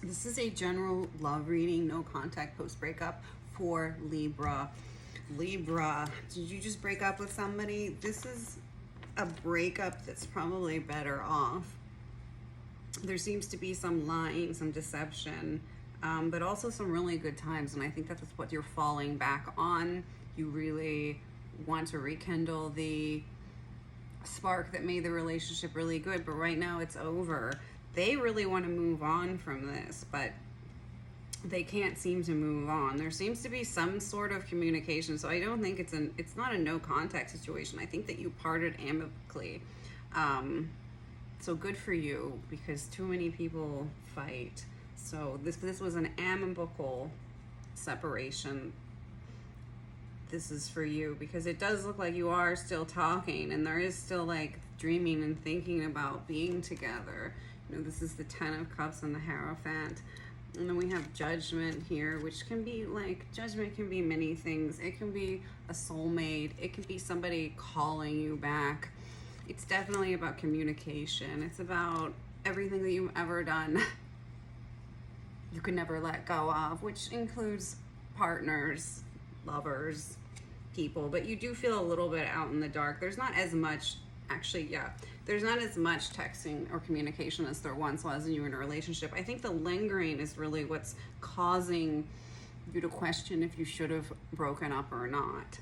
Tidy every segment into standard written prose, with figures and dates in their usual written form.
This is a general love reading, no contact post breakup for Libra. Libra, did you just break up with somebody? This is a breakup that's probably better off. There seems to be some lying, some deception, but also some really good times. And I think that's what you're falling back on. You really want to rekindle the spark that made the relationship really good, but right now it's over. They really want to move on from this, but they can't seem to move on. There seems to be some sort of communication, so I don't think it's not a no contact situation. I think that you parted amicably. So good for you, because too many people fight. So this was an amicable separation. This is for you, because it does look like you are still talking and there is still like dreaming and thinking about being together. You know, this is the 10 of Cups and the Hierophant. And then we have Judgment here, which can be like, judgment can be many things. It can be a soulmate. It can be somebody calling you back. It's definitely about communication. It's about everything that you've ever done you can never let go of, which includes partners, lovers, people. But you do feel a little bit out in the dark. There's not as much, actually, yeah, there's not as much texting or communication as there once was when you were in a relationship. I think the lingering is really what's causing you to question if you should have broken up or not.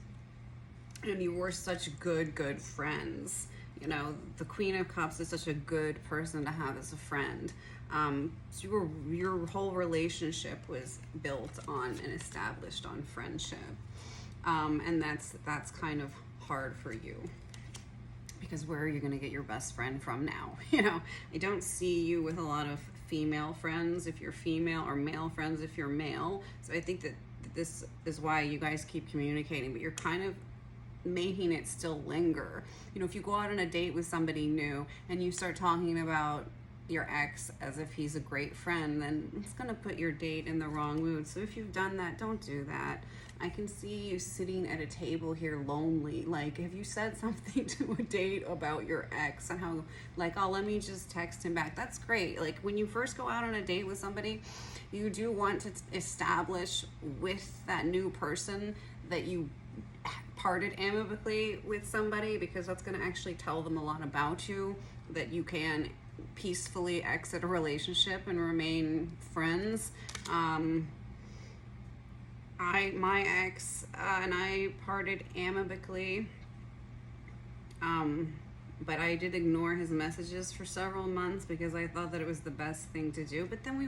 And you were such good friends. You know, the Queen of Cups is such a good person to have as a friend. So your whole relationship was built on and established on friendship. And that's kind of hard for you, because where are you going to get your best friend from now? You know, I don't see you with a lot of female friends if you're female, or male friends if you're male. So I think that this is why you guys keep communicating, but you're kind of making it still linger. You know, if you go out on a date with somebody new and you start talking about your ex as if he's a great friend, then it's going to put your date in the wrong mood. So if you've done that, don't do that. I can see you sitting at a table here lonely. Like, have you said something to a date about your ex and how, like, oh, let me just text him back? That's great. Like, when you first go out on a date with somebody, you do want to establish with that new person that you parted amicably with somebody, because that's going to actually tell them a lot about you, that you can peacefully exit a relationship and remain friends. My ex and I parted amicably, but I did ignore his messages for several months because I thought that it was the best thing to do. But then we